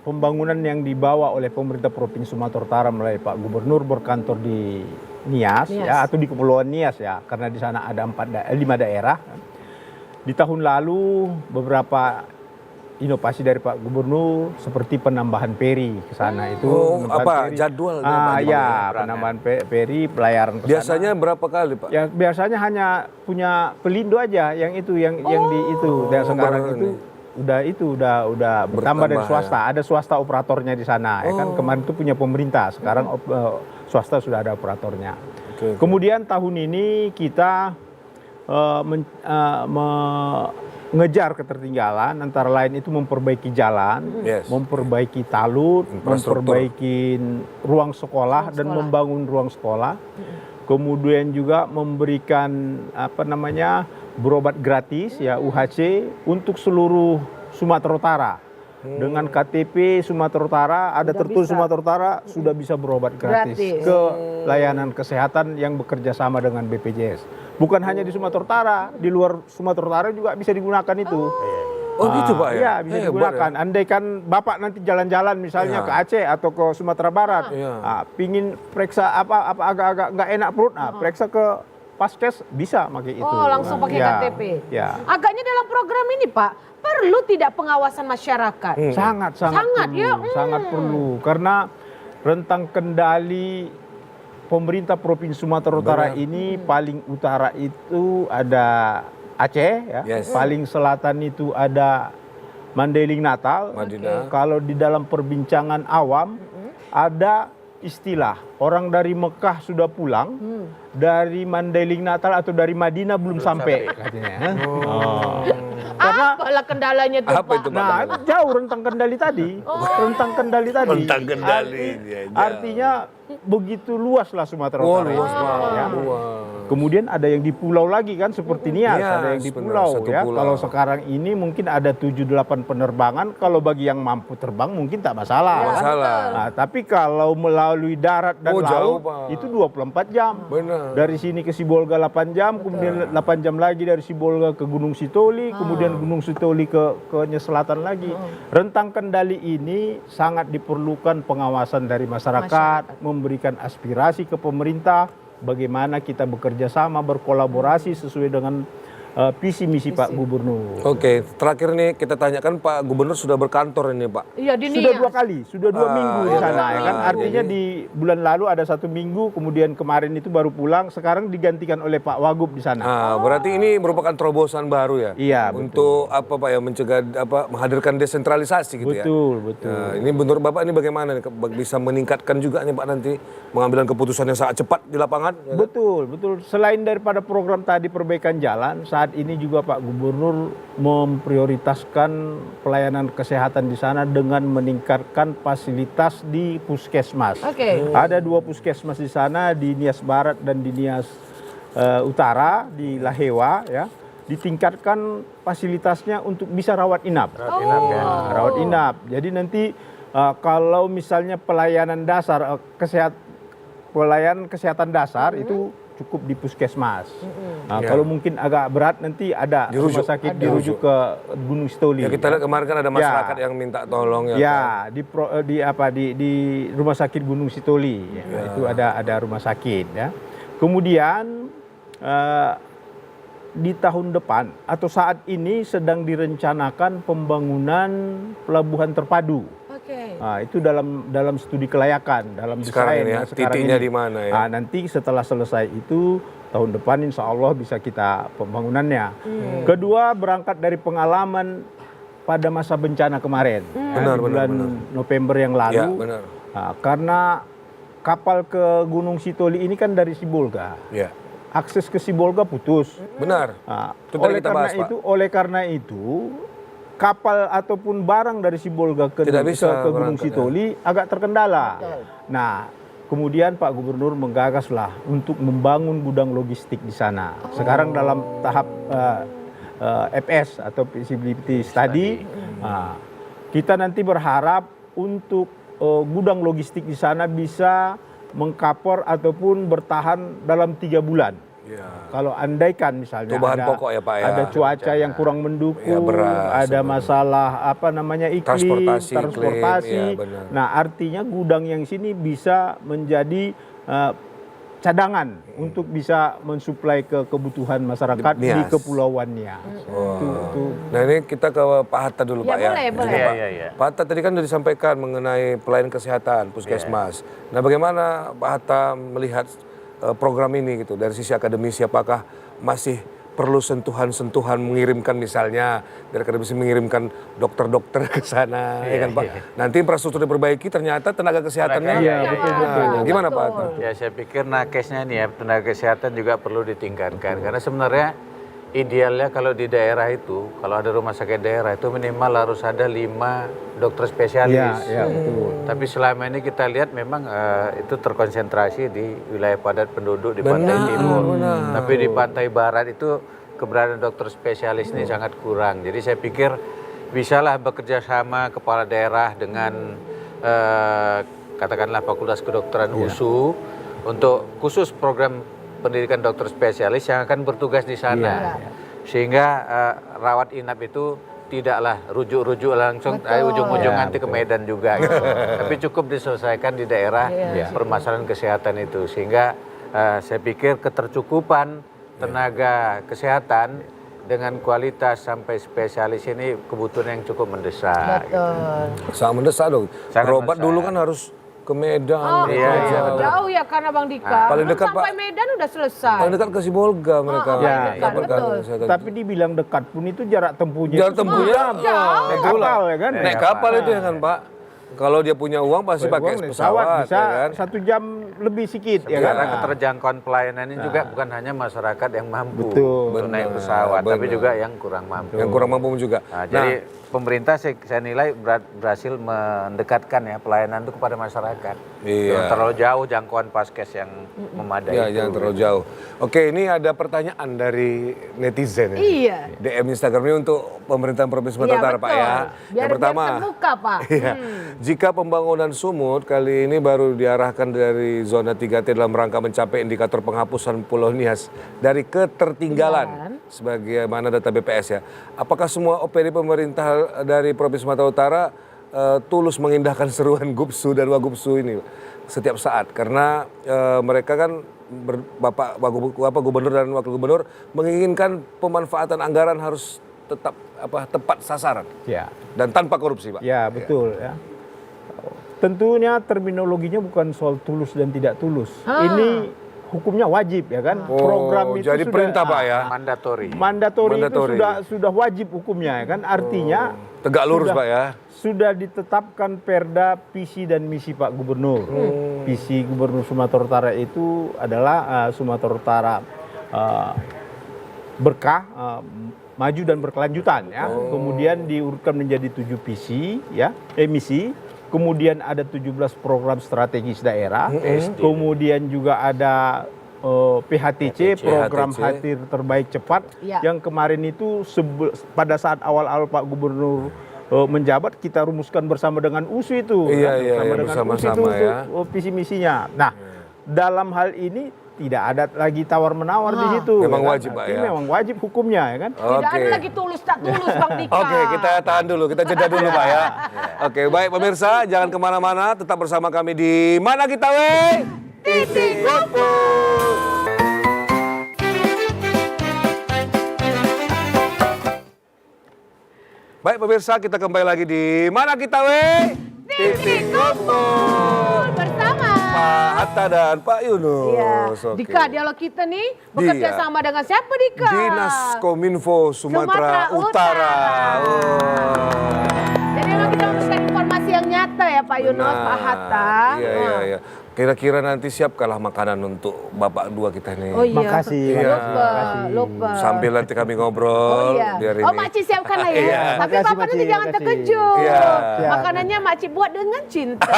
pembangunan yang dibawa oleh pemerintah Provinsi Sumatera Utara melalui Pak Gubernur berkantor di Nias. Ya, atau di Kepulauan Nias ya, karena di sana ada 5 daerah. Di tahun lalu beberapa inovasi dari Pak Gubernur seperti penambahan peri ke sana itu. Apa jadwalnya? Penambahan peri, pelayaran ke sana. Biasanya berapa kali Pak? Ya biasanya hanya punya Pelindo aja yang itu yang di itu, dan sekarang itu udah bertambah dari swasta. Ada swasta operatornya di sana. Ya kan kemarin itu punya pemerintah, sekarang swasta sudah ada operatornya. Kemudian tahun ini kita mengejar ketertinggalan, antara lain itu memperbaiki jalan, memperbaiki talud, memperbaiki ruang sekolah dan membangun ruang sekolah. Kemudian juga memberikan berobat gratis ya UHC untuk seluruh Sumatera Utara. Dengan KTP Sumatera Utara, ada tertulis Sumatera Utara sudah bisa berobat gratis ke layanan kesehatan yang bekerja sama dengan BPJS. Bukan hanya di Sumatera Utara, di luar Sumatera Utara juga bisa digunakan itu. Gitu Pak ya? Iya, bisa digunakan. Andaikan Bapak nanti jalan-jalan misalnya ke Aceh atau ke Sumatera Barat, pingin periksa apa agak-agak nggak enak perut, periksa ke Paskes bisa pakai itu. Langsung pakai KTP. Ya. Agaknya dalam program ini Pak, perlu tidak pengawasan masyarakat? Sangat perlu. Karena rentang kendali pemerintah Provinsi Sumatera Utara ini paling utara itu ada Aceh, ya. Paling selatan itu ada Mandailing Natal. Kalau di dalam perbincangan awam ada istilah orang dari Mekah sudah pulang, dari Mandailing Natal atau dari Madinah belum sampai katanya. Karena apalah kendalanya tuh Pak? Nah, jauh rentang kendali tadi. Rentang kendali tadi. Artinya begitu luas lah Sumatera Utara. Kemudian ada yang di pulau lagi kan seperti Nias, ada yang di pulau ya. Kalau sekarang ini mungkin ada 7-8 penerbangan, kalau bagi yang mampu terbang mungkin tak masalah. Nah, tapi kalau melalui darat dan laut itu 24 jam. Dari sini ke Sibolga 8 jam, kemudian 8 jam lagi dari Sibolga ke Gunung Sitoli, kemudian Gunung Sitoli ke selatan lagi. Rentang kendali ini sangat diperlukan pengawasan dari masyarakat, memberikan aspirasi ke pemerintah bagaimana kita bekerja sama, berkolaborasi sesuai dengan visi misi Pak Gubernur. Oke, terakhir nih kita tanyakan Pak Gubernur sudah berkantor ini Pak. Iya, di Sudah Nias. 2 kali, sudah 2 minggu di sana ya kan. Artinya jadi- di bulan lalu ada 1 minggu, kemudian kemarin itu baru pulang, sekarang digantikan oleh Pak Wagub di sana. Nah, berarti ini merupakan terobosan baru ya? Iya, Untuk apa Pak ya, mencegah menghadirkan desentralisasi gitu ya? Betul. Nah, ini menurut Bapak ini bagaimana nih, bisa meningkatkan juga nih Pak nanti pengambilan keputusan yang sangat cepat di lapangan? Ya kan? Betul. Selain daripada program tadi perbaikan jalan, saat ini juga Pak Gubernur memprioritaskan pelayanan kesehatan di sana dengan meningkatkan fasilitas di puskesmas. Oke. Ada 2 puskesmas di sana, di Nias Barat dan di Nias Utara, di Lahewa ya. Ditingkatkan fasilitasnya untuk bisa rawat inap. Rawat inap. Jadi nanti kalau misalnya pelayanan dasar pelayanan kesehatan dasar itu cukup di puskesmas. Nah, kalau mungkin agak berat nanti ada Dirujuk. rumah sakit dirujuk ke Gunung Sitoli. Ya kita lihat kemarin kan ada masyarakat yang minta tolong ya. Pak? Di rumah sakit Gunung Sitoli. Ya. Itu ada rumah sakit ya. Kemudian di tahun depan atau saat ini sedang direncanakan pembangunan pelabuhan terpadu. Oke. Nah, itu dalam studi kelayakan, dalam Sekarang desain ini ya, sekarang titiknya ini. di mana ya? Nah, nanti setelah selesai itu tahun depan insya Allah bisa kita pembangunannya. Kedua, berangkat dari pengalaman pada masa bencana kemarin, ya, di bulan November yang lalu. Ya, benar. Nah, karena kapal ke Gunung Sitoli ini kan dari Sibolga. Ya. Akses ke Sibolga putus. Benar. Nah, Itu tadi kita bahas, Pak. oleh karena itu kapal ataupun barang dari Sibolga ke Tidak bisa ke Gunung berangkat, Sitoli agak terkendala. Nah, kemudian Pak Gubernur menggagaslah untuk membangun gudang logistik di sana. Sekarang dalam tahap FS atau feasibility study. Nah, kita nanti berharap untuk gudang logistik di sana bisa mengcover ataupun bertahan dalam 3 bulan. Ya. Kalau andaikan misalnya Itu bahan pokok ya, Pak, ya? ada cuaca yang kurang mendukung, Ya, beras, ada masalah iklim, iklim, transportasi. ya, benar. Nah, artinya gudang yang sini bisa menjadi cadangan untuk bisa mensuplai ke kebutuhan masyarakat di Nias. Kepulauan Nias. Itu. Nah ini kita ke Pak Hatta dulu Ya, Pak ya. boleh. Jadi, Pak, Pak Hatta tadi kan sudah disampaikan mengenai pelayanan kesehatan puskesmas. Nah bagaimana Pak Hatta melihat program ini gitu dari sisi akademisi, apakah masih perlu sentuhan-sentuhan mengirimkan misalnya dari akademisi mengirimkan dokter-dokter ke sana, ya kan Pak? Nanti infrastruktur diperbaiki, ternyata tenaga kesehatannya. Iya, betul. Gimana Pak Hatta? Ya saya pikir nakesnya nih ya tenaga kesehatan juga perlu ditingkatkan karena sebenarnya idealnya kalau di daerah itu kalau ada rumah sakit daerah itu minimal harus ada 5 dokter spesialis. Ya, betul. Tapi selama ini kita lihat memang itu terkonsentrasi di wilayah padat penduduk di pantai timur. Tapi di pantai barat itu keberadaan dokter spesialis ini sangat kurang. Jadi saya pikir bisalah bekerja sama kepala daerah dengan katakanlah Fakultas Kedokteran USU untuk khusus program pendidikan dokter spesialis yang akan bertugas di sana. Sehingga rawat inap itu tidaklah rujuk-rujuk langsung ujung-ujung nanti ke Medan juga gitu. Tapi cukup diselesaikan di daerah permasalahan kesehatan itu. Sehingga saya pikir ketercukupan tenaga kesehatan dengan kualitas sampai spesialis ini kebutuhan yang cukup mendesak. Betul. Sangat mendesak dong. Sangat Berobat mendesak. dulu kan harus ke Medan. Jauh ya karena Bang Dika. Paling Belum dekat, sampai Pak. Medan udah selesai. Paling dekat ke Sibolga mereka. paling dekat, betul. Tapi dibilang dekat pun itu jarak tempuhnya. Jarak tempuhnya naik kapal ya kan? Naik kapal itu ya kan Pak. Kalau dia punya uang pasti pakai pesawat bisa ya kan. 1 jam lebih sedikit ya kan. Karena keterjangkauan pelayanan ini juga bukan hanya masyarakat yang mampu Betul. untuk naik pesawat, tapi juga yang kurang mampu. Yang kurang mampu juga. Nah, jadi pemerintah saya nilai berhasil mendekatkan ya pelayanan itu kepada masyarakat. Iya. Jangan terlalu jauh jangkauan paskes yang memadai Ya, itu. jangan terlalu jauh. Oke, ini ada pertanyaan dari netizen ya. Iya. DM Instagram ini untuk pemerintahan Provinsi Sumatera Utara, Pak ya. Biar Yang pertama, terbuka, Pak. Iya. Jika pembangunan sumut kali ini baru diarahkan dari zona 3T dalam rangka mencapai indikator penghapusan Pulau Nias dari ketertinggalan sebagaimana data BPS ya. Apakah semua OPD pemerintah dari Provinsi Sumatera Utara tulus mengindahkan seruan Gubsu dan Wagubsu ini setiap saat karena mereka kan Bapak Gubernur dan Wakil Gubernur menginginkan pemanfaatan anggaran harus tetap tepat sasaran dan tanpa korupsi, Pak. Ya, betul ya. Tentunya terminologinya bukan soal tulus dan tidak tulus. Ini hukumnya wajib ya kan. Program itu jadi sudah perintah, Pak, ya. Mandatori itu sudah wajib hukumnya ya kan. Artinya tegak lurus, Pak, ya. Sudah ditetapkan Perda visi dan misi Pak Gubernur. Visi Gubernur Sumatera Utara itu adalah Sumatera Utara berkah, maju dan berkelanjutan ya. Kemudian diurutkan menjadi 7 visi ya, misi. Kemudian ada 17 program strategis daerah. Kemudian juga ada PHTC, program hadir terbaik cepat, yang kemarin itu pada saat awal-awal Pak Gubernur menjabat kita rumuskan bersama dengan USU itu, bersama-sama ya. Visi misinya. Nah, dalam hal ini tidak ada lagi tawar-menawar di situ. Memang wajib, Pak, ya. Memang wajib hukumnya ya kan. Tidak ada lagi tulus tak tulus, Bang Dika. Oke, kita tahan dulu, kita jeda dulu, Pak, ya. Oke, baik pemirsa, jangan kemana-mana, tetap bersama kami di Mana Kita We? Titik Gopo. Baik pemirsa, kita kembali lagi di Mana Kita We? Titik Kumpul bersama Pak Hatta dan Pak Yunus. Iya. Dika, dialog kita nih bekerja sama dengan siapa, Dika? Dinas Kominfo Sumatera Utara. Jadi memang kita memberikan informasi yang nyata ya Pak Yunus, Pak Hatta. Iya. Kira-kira nanti siapkanlah makanan untuk Bapak dua kita nih. Oh iya. Makasih. Lupa. Sambil nanti kami ngobrol. Biar ini. Makcik siapkan lah ya. Tapi Bapak nanti jangan terkejut. Makanannya Makcik buat dengan cinta.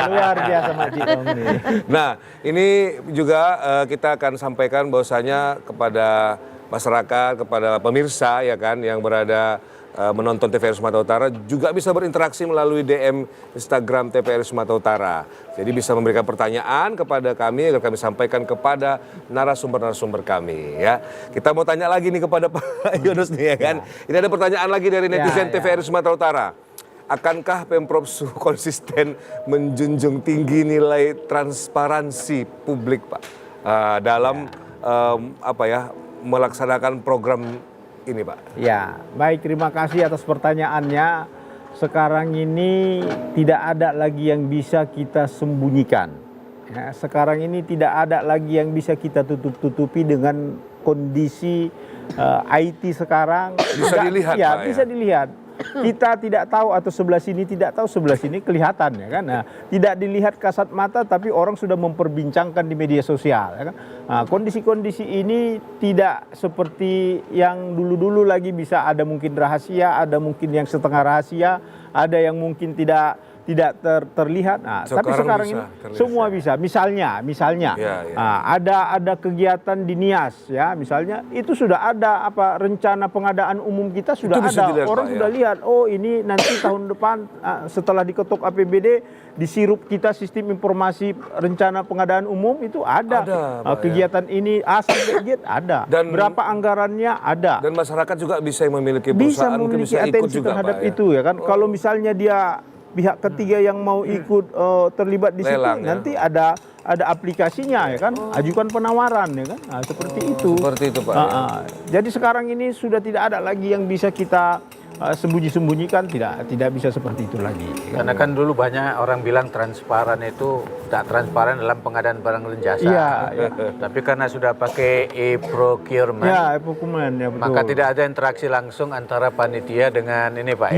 Luar biasa Makcik ini. Nah, ini juga kita akan sampaikan bahwasanya kepada masyarakat, kepada pemirsa ya kan yang berada menonton TVRI Sumatera Utara juga bisa berinteraksi melalui DM Instagram TVRI Sumatera Utara. Jadi bisa memberikan pertanyaan kepada kami agar kami sampaikan kepada narasumber-narasumber kami ya. Kita mau tanya lagi nih kepada Pak Yunus nih ya kan. Ini ada pertanyaan lagi dari netizen TVRI Sumatera Utara. Akankah Pemprov konsisten menjunjung tinggi nilai transparansi publik, Pak, dalam melaksanakan program ini, Pak? Ya, baik, terima kasih atas pertanyaannya. Sekarang ini tidak ada lagi yang bisa kita sembunyikan. Ya, sekarang ini tidak ada lagi yang bisa kita tutup-tutupi dengan kondisi IT sekarang. Bisa dilihat, ya, Pak, bisa dilihat. Kita tidak tahu atau sebelah sini tidak tahu, sebelah sini kelihatan ya kan. Nah, tidak dilihat kasat mata tapi orang sudah memperbincangkan di media sosial ya kan. Nah, kondisi-kondisi ini tidak seperti yang dulu-dulu lagi, bisa ada mungkin rahasia, ada mungkin yang setengah rahasia, ada yang mungkin tidak terlihat. Nah, tapi sekarang ini semua bisa. Misalnya, ada kegiatan di Nias, ya, misalnya itu sudah ada rencana pengadaan umum kita sudah itu ada. dilihat, orang Pak, sudah lihat. Oh, ini nanti tahun depan setelah diketok APBD disirup kita sistem informasi rencana pengadaan umum itu ada. Kegiatan ini A sampai Z ada. Dan berapa anggarannya ada. Dan masyarakat juga bisa memiliki perusahaan, memiliki bisa ikut atensi juga, terhadap Pak, ya? itu ya kan. Kalau misalnya dia pihak ketiga yang mau ikut terlibat di situ, nanti ada aplikasinya ya kan, ajukan penawaran ya kan, seperti itu. Seperti itu, Pak. Jadi sekarang ini sudah tidak ada lagi yang bisa kita sembunyi-sembunyikan, tidak bisa seperti itu lagi. Karena kan dulu banyak orang bilang transparan itu tak transparan dalam pengadaan barang dan jasa. Iya. Tapi karena sudah pakai e-procurement, e-procurement ya, betul. maka tidak ada interaksi langsung antara panitia dengan ini, Pak,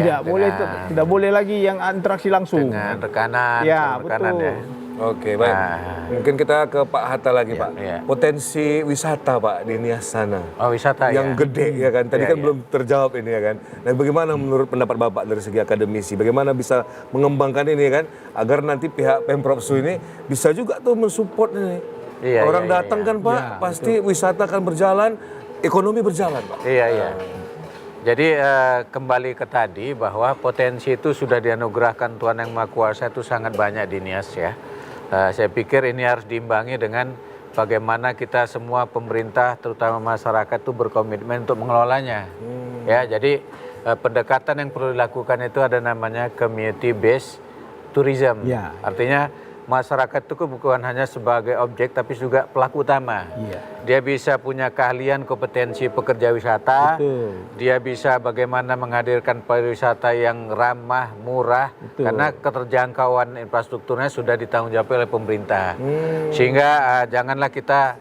tidak boleh lagi yang interaksi langsung dengan rekanan, betul. ya. Oke, baik. Mungkin kita ke Pak Hatta lagi, Pak. Potensi wisata, Pak, di Nias sana. Oh, wisata yang gede ya kan. Tadi kan belum terjawab ini ya kan. Dan bagaimana menurut pendapat Bapak dari segi akademisi? Bagaimana bisa mengembangkan ini ya kan agar nanti pihak Pemprov ini bisa juga tuh mensupport ini. Orang datang kan, Pak, pasti wisata akan berjalan, ekonomi berjalan, Pak. Iya. Jadi kembali ke tadi bahwa potensi itu sudah dianugerahkan Tuhan Yang Maha Kuasa itu sangat banyak di Nias ya. Saya pikir ini harus diimbangi dengan bagaimana kita semua pemerintah terutama masyarakat itu berkomitmen untuk mengelolanya. Ya, jadi pendekatan yang perlu dilakukan itu ada namanya community based tourism. Ya. Artinya masyarakat itu bukan hanya sebagai objek tapi juga pelaku utama. Iya. Dia bisa punya keahlian, kompetensi pekerja wisata. Betul. Dia bisa bagaimana menghadirkan pariwisata yang ramah, murah. Betul. Karena keterjangkauan infrastrukturnya sudah ditanggung jawab oleh pemerintah. Sehingga janganlah kita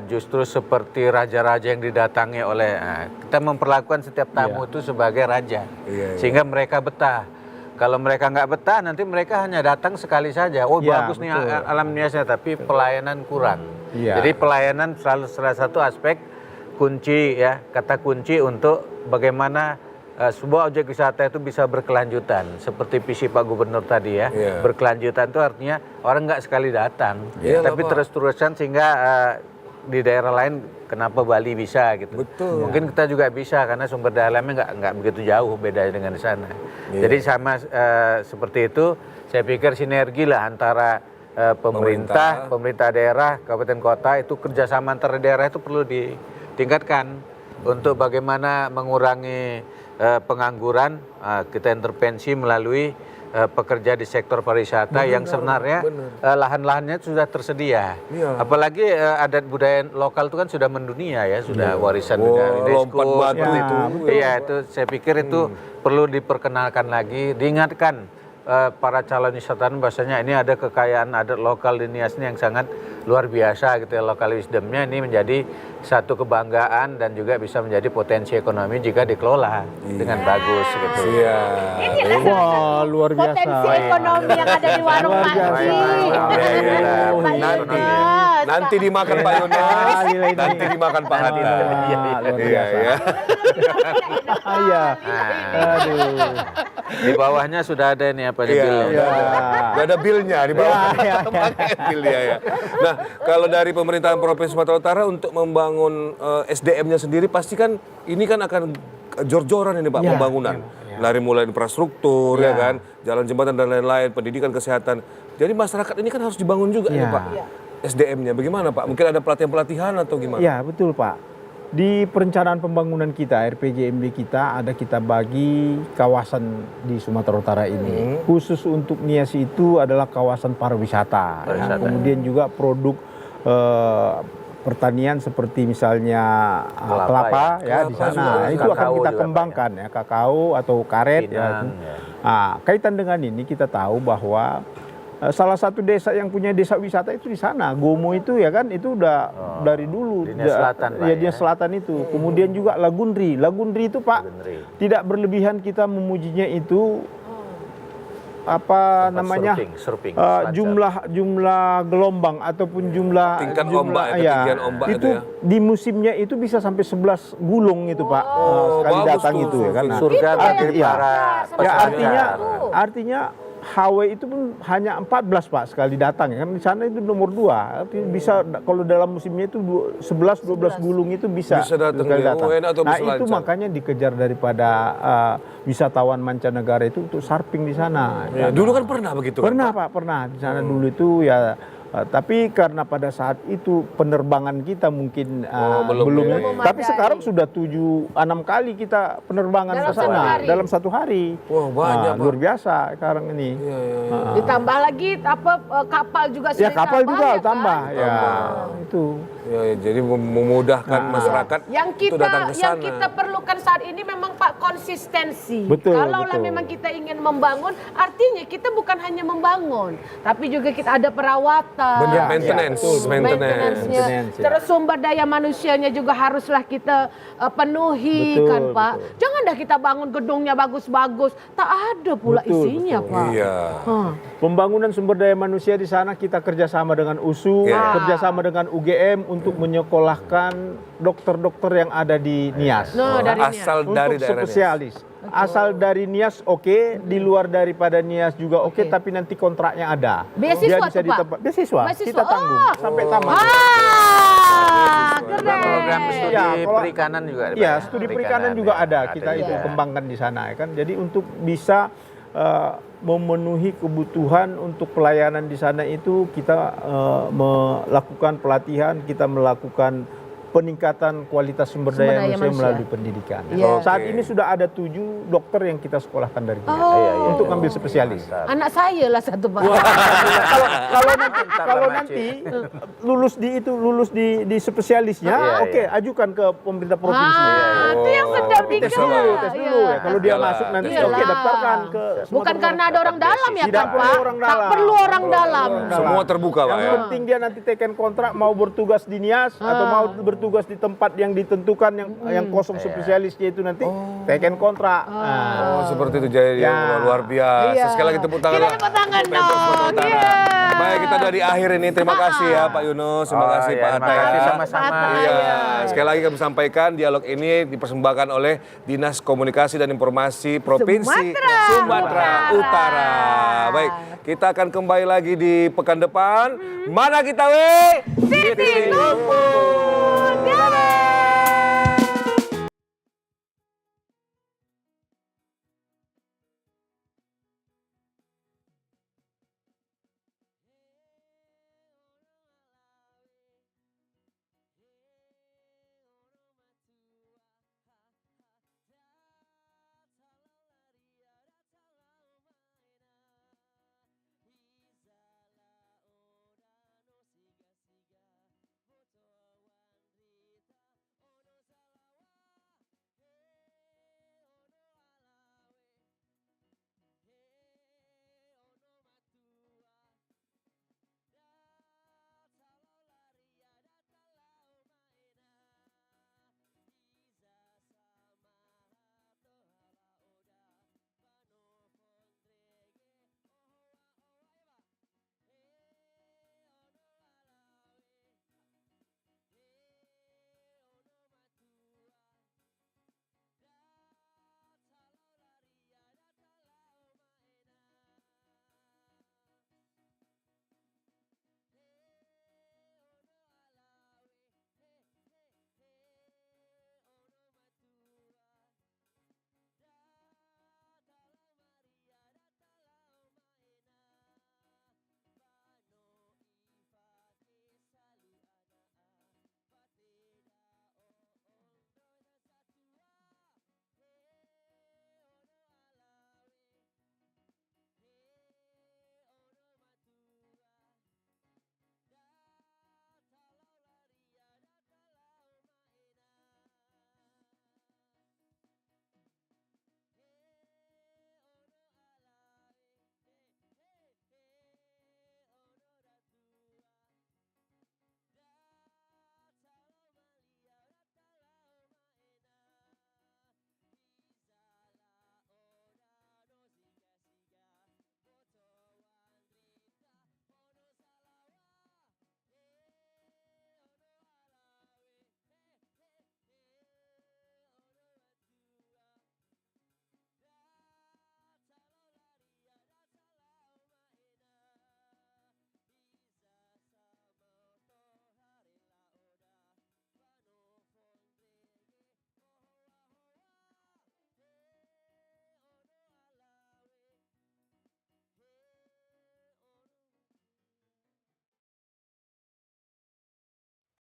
justru seperti raja-raja yang didatangi oleh kita memperlakukan setiap tamu itu sebagai raja. Sehingga mereka betah. Kalau mereka nggak betah, nanti mereka hanya datang sekali saja. Oh bagus nih alam Niasnya, tapi pelayanan kurang. Jadi pelayanan salah satu aspek kunci ya, kata kunci untuk bagaimana sebuah objek wisata itu bisa berkelanjutan. Seperti visi Pak Gubernur tadi ya, berkelanjutan itu artinya orang nggak sekali datang, tapi terus-terusan sehingga di daerah lain kenapa Bali bisa gitu. Betul. Mungkin kita juga bisa karena sumber daya alamnya nggak begitu jauh beda dengan di sana. Jadi sama seperti itu, saya pikir sinergi lah antara pemerintah daerah, kabupaten kota itu kerjasama antar daerah itu perlu ditingkatkan untuk bagaimana mengurangi pengangguran. Kita intervensi melalui pekerja di sektor pariwisata yang sebenarnya lahan-lahannya sudah tersedia. Apalagi adat budaya lokal itu kan sudah mendunia ya, sudah warisan dunia UNESCO. Lompat batu itu. Iya, itu saya pikir itu perlu diperkenalkan lagi, diingatkan para calon wisatawan bahwasanya ini ada kekayaan adat lokal di Nias ini yang sangat luar biasa gitu ya, lokal wisdomnya ini menjadi satu kebanggaan dan juga bisa menjadi potensi ekonomi jika dikelola dengan bagus gitu. Wah, luar biasa. Potensi ekonomi yang ada di warung Makci. Nanti dimakan Pak Yonas, nanti dimakan Pak Hatta. Luar biasa. Iya. Aduh. Di bawahnya sudah ada ini apa di bilnya. Gak ada bilnya di bawah. Bilnya ya. Nah, kalau dari pemerintahan Provinsi Sumatera Utara untuk membangun SDM-nya sendiri pasti kan ini kan akan jor-joran ini Pak pembangunan. Dari mulai infrastruktur ya kan, jalan jembatan dan lain-lain, pendidikan, kesehatan. Jadi masyarakat ini kan harus dibangun juga nih Pak. SDM-nya bagaimana Pak? Mungkin ada pelatihan-pelatihan atau gimana? Ya, betul Pak. Di perencanaan pembangunan kita, RPJMD kita bagi kawasan di Sumatera Utara ini. Khusus untuk Nias itu adalah kawasan pariwisata. Ya. Kemudian juga produk pertanian seperti misalnya kelapa ya di sana. Itu akan kita kembangkan ya, kakao atau karet ya. Nah, kaitan dengan ini kita tahu bahwa salah satu desa yang punya desa wisata itu di sana. Gomo itu ya kan, itu udah dari dulu. Dinas Selatan, Pak, ya, Dinas Selatan itu. Kemudian juga Lagundri. Lagundri itu Pak, tidak berlebihan kita memujinya itu apa namanya surfing, jumlah gelombang ataupun jumlah tingkat jumlah, ombak ketinggian ombak itu ya. Di musimnya itu bisa sampai 11 gulung itu Pak sekali datang itu ya kan. Surga bagi para artinya HW itu pun hanya 14 Pak sekali datang ya kan, di sana itu nomor 2. Artinya bisa kalau dalam musimnya itu 11-12 gulung itu bisa datang sekali datang. atau Nah itu makanya dikejar daripada wisatawan mancanegara itu untuk surfing di sana. Ya, dulu kan pernah begitu Pernah kan, Pak? Pak, pernah di sana dulu itu ya. Tapi karena pada saat itu penerbangan kita mungkin belum. Tapi sekarang sudah 7-6 kali kita penerbangan ke sana dalam satu hari. Wah, banyak, luar biasa sekarang ini. Ditambah lagi kapal juga sudah kapal juga tambah. Kan? Ya, itu. Ya, jadi memudahkan masyarakat yang itu datang ke sana. Yang kita perlukan saat ini memang Pak konsistensi. Betul, Kalaulah memang kita ingin membangun, artinya kita bukan hanya membangun, tapi juga kita ada perawatan. Benar, maintenance. Terus sumber daya manusianya juga haruslah kita penuhi kan Pak. Jangan dah kita bangun gedungnya bagus-bagus, tak ada pula isinya Pak. Iya. Pembangunan sumber daya manusia di sana kita kerjasama dengan USU, kerjasama dengan UGM untuk menyekolahkan dokter-dokter yang ada di Nias. Asal dari untuk daerah spesialis. Asal dari Nias oke, di luar daripada Nias juga oke, tapi nanti kontraknya ada. Beasiswa bisa Pak? Beasiswa. Kita tanggung sampai tamat. Keren. Program studi perikanan juga ada. Iya, studi perikanan juga ada. Kita itu kembangkan di sana ya kan. Jadi untuk bisa memenuhi kebutuhan untuk pelayanan di sana itu kita melakukan pelatihan, kita melakukan peningkatan kualitas sumber daya manusia melalui pendidikan. Iya. Saat ini sudah ada 7 dokter yang kita sekolahkan dari Nias untuk ambil spesialis. Anak saya lah satu Pak. Kalau nanti lulus di spesialisnya, oke, ajukan ke pemerintah provinsi. Itu yang sedap Tes dulu ya. Kalau dia masuk nanti oke, daftarkan ke Bukan karena ada orang dalam ya Tidak kan perlu Pak? orang Tak dalam. perlu orang dalam. Semua terbuka Pak Yang ya. penting dia nanti teken kontrak mau bertugas di Nias atau mau bertugas di tempat yang ditentukan yang kosong spesialisnya itu nanti teken kontrak. Oh, seperti itu jadi luar biasa. Iya. Sekali lagi tepuk tangan. Kita tepuk tangan dong. Iya. Baik, kita udah di akhir ini. Terima kasih ya Pak Yunus, terima kasih Pak Hatta. Terima kasih ya. sama-sama. Iya. Sekali lagi kami sampaikan dialog ini dipersembahkan oleh Dinas Komunikasi dan Informasi Provinsi Sumatera Utara. Baik, kita akan kembali lagi di pekan depan. Mana kita we? Siti Lumpuh.